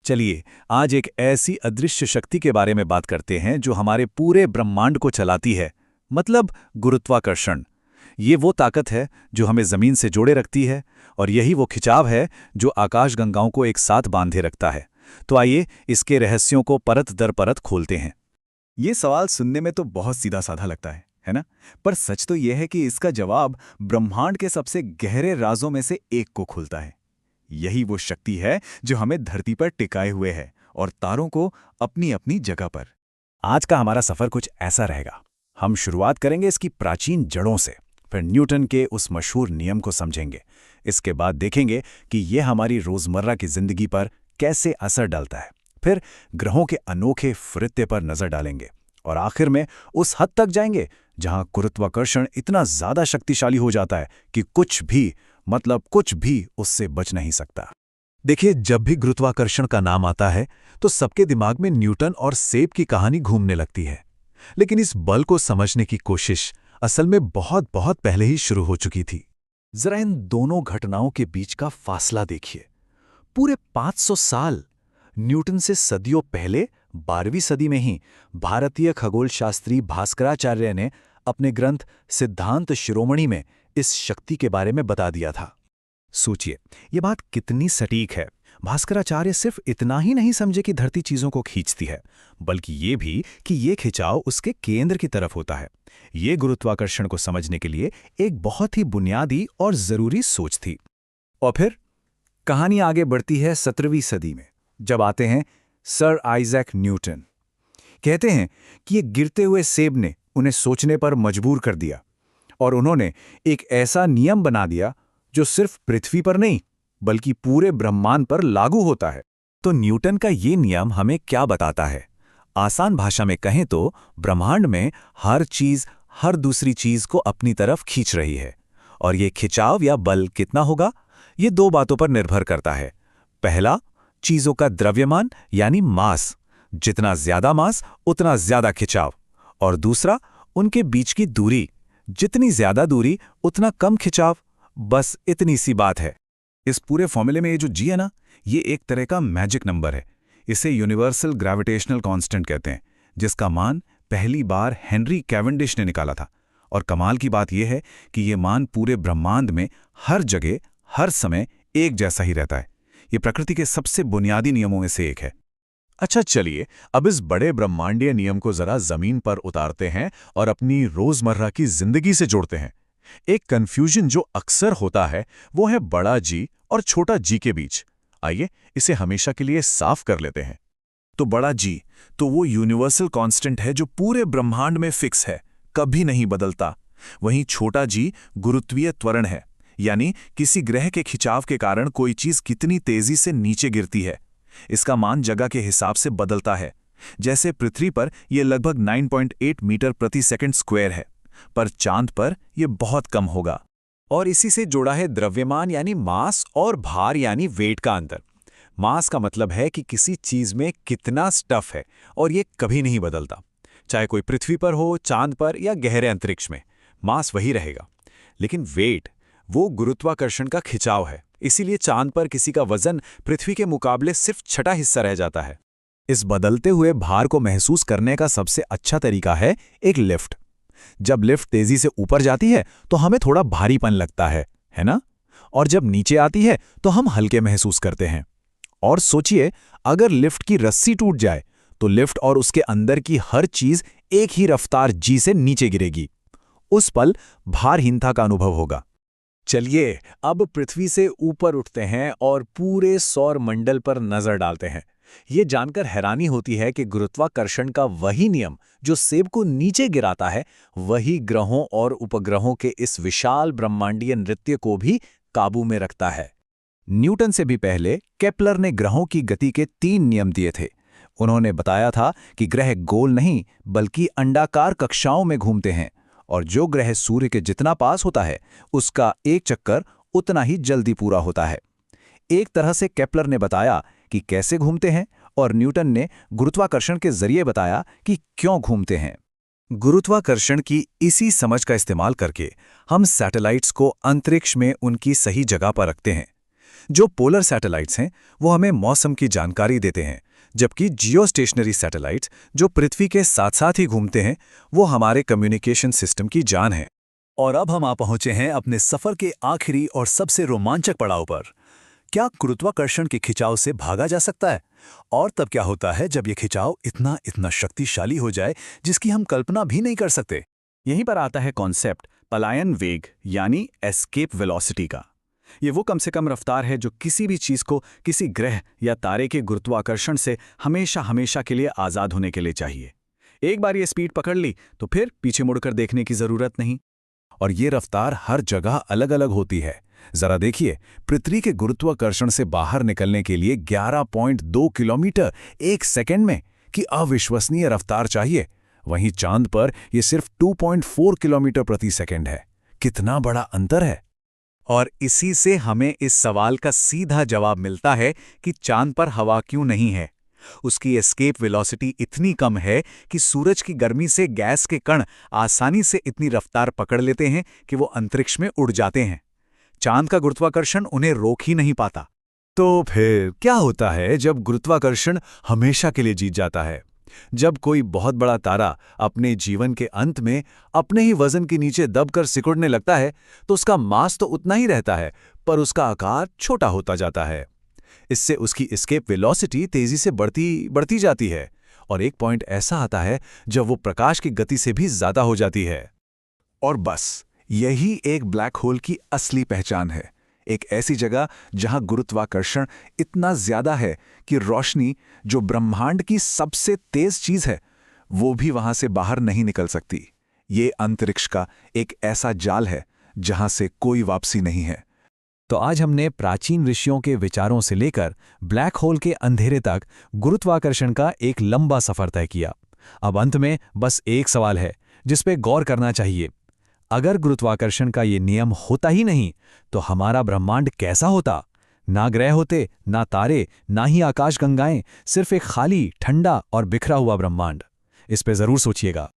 चलिए आज एक ऐसी अदृश्य शक्ति के बारे में बात करते हैं जो हमारे पूरे ब्रह्मांड को चलाती है, मतलब गुरुत्वाकर्षण। ये वो ताकत है जो हमें जमीन से जोड़े रखती है और यही वो खिंचाव है जो आकाशगंगाओं को एक साथ बांधे रखता है। तो आइए इसके रहस्यों को परत दर परत खोलते हैं। ये सवाल सुनने में तो बहुत सीधा साधा लगता है ना? पर सच तो यह है कि इसका जवाब ब्रह्मांड के सबसे गहरे राजों में से एक को खुलता है। यही वो शक्ति है जो हमें धरती पर टिकाए हुए है और तारों को अपनी अपनी जगह पर। आज का हमारा सफर कुछ ऐसा रहेगा। हम शुरुआत करेंगे इसकी प्राचीन जड़ों से, फिर न्यूटन के उस मशहूर नियम को समझेंगे। इसके बाद देखेंगे कि यह हमारी रोजमर्रा की जिंदगी पर कैसे असर डालता है। फिर ग्रहों के अनोखे फरिश्ते पर नजर डालेंगे और आखिर में उस हद तक जाएंगे जहां गुरुत्वाकर्षण इतना ज्यादा शक्तिशाली हो जाता है कि कुछ भी उससे बच नहीं सकता। देखिए, जब भी गुरुत्वाकर्षण का नाम आता है तो सबके दिमाग में न्यूटन और सेब की कहानी घूमने लगती है। लेकिन इस बल को समझने की कोशिश असल में बहुत बहुत पहले ही शुरू हो चुकी थी। जरा इन दोनों घटनाओं के बीच का फासला देखिए। पूरे 500 साल। न्यूटन से सदियों पहले 12वीं सदी में ही भारतीय खगोलशास्त्री भास्कराचार्य ने अपने ग्रंथ सिद्धांत शिरोमणि में इस शक्ति के बारे में बता दिया था। सोचिए, ये बात कितनी सटीक है। भास्कराचार्य सिर्फ इतना ही नहीं समझे कि धरती चीजों को खींचती है, बल्कि ये भी कि ये खिंचाव उसके केंद्र की तरफ होता है। ये गुरुत्वाकर्षण को समझने के लिए एक बहुत ही बुनियादी और जरूरी सोच थी। और फिर कहानी आगे बढ़ती है 17वीं सदी में, जब आते हैं सर आइजैक न्यूटन। कहते हैं कि ये गिरते हुए सेब ने उन्हें सोचने पर मजबूर कर दिया और उन्होंने एक ऐसा नियम बना दिया जो सिर्फ पृथ्वी पर नहीं बल्कि पूरे ब्रह्मांड पर लागू होता है। तो न्यूटन का ये नियम हमें क्या बताता है? आसान भाषा में कहें तो ब्रह्मांड में हर चीज हर दूसरी चीज को अपनी तरफ खींच रही है, और ये खिंचाव या बल कितना होगा, ये दो बातों पर निर्भर करता है। पहला, चीजों का द्रव्यमान यानी मास। जितना ज्यादा मास उतना ज्यादा खिंचाव। और दूसरा, उनके बीच की दूरी। जितनी ज्यादा दूरी उतना कम खिंचाव। बस इतनी सी बात है। इस पूरे फॉर्मूले में ये जो जी है ना, ये एक तरह का मैजिक नंबर है। इसे यूनिवर्सल ग्रेविटेशनल कांस्टेंट कहते हैं, जिसका मान पहली बार हेनरी कैवेंडिश ने निकाला था। और कमाल की बात यह है कि ये मान पूरे ब्रह्मांड में हर जगह हर समय एक जैसा ही रहता है। ये प्रकृति के सबसे बुनियादी नियमों में से एक है। अच्छा, चलिए अब इस बड़े ब्रह्मांडीय नियम को जरा जमीन पर उतारते हैं और अपनी रोजमर्रा की जिंदगी से जोड़ते हैं। एक कंफ्यूजन जो अक्सर होता है वो है बड़ा जी और छोटा जी के बीच। आइए इसे हमेशा के लिए साफ कर लेते हैं। तो बड़ा जी तो वो यूनिवर्सल कांस्टेंट है जो पूरे ब्रह्मांड में फिक्स है, कभी नहीं बदलता। वहीं छोटा जी गुरुत्वीय त्वरण है, यानी किसी ग्रह के खिंचाव के कारण कोई चीज कितनी तेजी से नीचे गिरती है। इसका मान जगह के हिसाब से बदलता है। जैसे पृथ्वी पर यह लगभग 9.8 मीटर प्रति सेकंड स्क्वायर है, पर चांद पर यह बहुत कम होगा। और इसी से जुड़ा है द्रव्यमान यानी मास और भार यानी वेट का अंतर। मास का मतलब है कि किसी चीज में कितना स्टफ है, और यह कभी नहीं बदलता। चाहे कोई पृथ्वी पर हो, चांद पर या गहरे अंतरिक्ष में, मास वही रहेगा। लेकिन वेट वो गुरुत्वाकर्षण का खिंचाव है। इसीलिए चांद पर किसी का वजन पृथ्वी के मुकाबले सिर्फ छठा हिस्सा रह जाता है। इस बदलते हुए भार को महसूस करने का सबसे अच्छा तरीका है एक लिफ्ट। जब लिफ्ट तेजी से ऊपर जाती है तो हमें थोड़ा भारीपन लगता है ना? और जब नीचे आती है तो हम हल्के महसूस करते हैं। और सोचिए, अगर लिफ्ट की रस्सी टूट जाए तो लिफ्ट और उसके अंदर की हर चीज एक ही रफ्तार जी से नीचे गिरेगी। उस पल भारहीनता का अनुभव होगा। चलिए अब पृथ्वी से ऊपर उठते हैं और पूरे सौर मंडल पर नजर डालते हैं। ये जानकर हैरानी होती है कि गुरुत्वाकर्षण का वही नियम जो सेब को नीचे गिराता है, वही ग्रहों और उपग्रहों के इस विशाल ब्रह्मांडीय नृत्य को भी काबू में रखता है। न्यूटन से भी पहले केपलर ने ग्रहों की गति के 3 नियम दिए थे। उन्होंने बताया था कि ग्रह गोल नहीं बल्कि अंडाकार कक्षाओं में घूमते हैं, और जो ग्रह सूर्य के जितना पास होता है उसका एक चक्कर उतना ही जल्दी पूरा होता है। एक तरह से केपलर ने बताया कि कैसे घूमते हैं, और न्यूटन ने गुरुत्वाकर्षण के जरिए बताया कि क्यों घूमते हैं। गुरुत्वाकर्षण की इसी समझ का इस्तेमाल करके हम सैटेलाइट्स को अंतरिक्ष में उनकी सही जगह पर रखते हैं। जो पोलर सैटेलाइट्स हैं वो हमें मौसम की जानकारी देते हैं, जबकि जियो स्टेशनरी सैटेलाइट्स जो पृथ्वी के साथ साथ ही घूमते हैं वो हमारे कम्युनिकेशन सिस्टम की जान है। और अब हम आ पहुंचे हैं अपने सफर के आखिरी और सबसे रोमांचक पड़ाव पर। क्या गुरुत्वाकर्षण के खिंचाव से भागा जा सकता है? और तब क्या होता है जब यह खिंचाव इतना इतना शक्तिशाली हो जाए जिसकी हम कल्पना भी नहीं कर सकते? यहीं पर आता है कॉन्सेप्ट पलायन वेग यानी एस्केप वेलोसिटी का। ये वो कम से कम रफ्तार है जो किसी भी चीज को किसी ग्रह या तारे के गुरुत्वाकर्षण से हमेशा हमेशा के लिए आजाद होने के लिए चाहिए। एक बार ये स्पीड पकड़ ली तो फिर पीछे मुड़कर देखने की जरूरत नहीं। और ये रफ्तार हर जगह अलग अलग होती है। जरा देखिए, पृथ्वी के गुरुत्वाकर्षण से बाहर निकलने के लिए 11.2 किलोमीटर एक सेकंड में की अविश्वसनीय रफ्तार चाहिए। वहीं चांद पर यह सिर्फ 2.4 किलोमीटर प्रति सेकंड है। कितना बड़ा अंतर है। और इसी से हमें इस सवाल का सीधा जवाब मिलता है कि चांद पर हवा क्यों नहीं है। उसकी एस्केप वेलोसिटी इतनी कम है कि सूरज की गर्मी से गैस के कण आसानी से इतनी रफ्तार पकड़ लेते हैं कि वो अंतरिक्ष में उड़ जाते हैं। चांद का गुरुत्वाकर्षण उन्हें रोक ही नहीं पाता। तो फिर क्या होता है जब गुरुत्वाकर्षण हमेशा के लिए जीत जाता है? जब कोई बहुत बड़ा तारा अपने जीवन के अंत में अपने ही वजन के नीचे दबकर सिकुड़ने लगता है तो उसका मास तो उतना ही रहता है, पर उसका आकार छोटा होता जाता है। इससे उसकी एस्केप वेलोसिटी तेजी से बढ़ती जाती है और एक पॉइंट ऐसा आता है जब वो प्रकाश की गति से भी ज्यादा हो जाती है। और बस यही एक ब्लैक होल की असली पहचान है। एक ऐसी जगह जहां गुरुत्वाकर्षण इतना ज्यादा है कि रोशनी, जो ब्रह्मांड की सबसे तेज चीज है, वो भी वहां से बाहर नहीं निकल सकती। ये अंतरिक्ष का एक ऐसा जाल है जहां से कोई वापसी नहीं है। तो आज हमने प्राचीन ऋषियों के विचारों से लेकर ब्लैक होल के अंधेरे तक गुरुत्वाकर्षण का एक लंबा सफर तय किया। अब अंत में बस एक सवाल है जिस पे गौर करना चाहिए। अगर गुरुत्वाकर्षण का ये नियम होता ही नहीं तो हमारा ब्रह्मांड कैसा होता? ना ग्रह होते, ना तारे, ना ही आकाशगंगाएं, सिर्फ एक खाली, ठंडा और बिखरा हुआ ब्रह्मांड। इस पे जरूर सोचिएगा।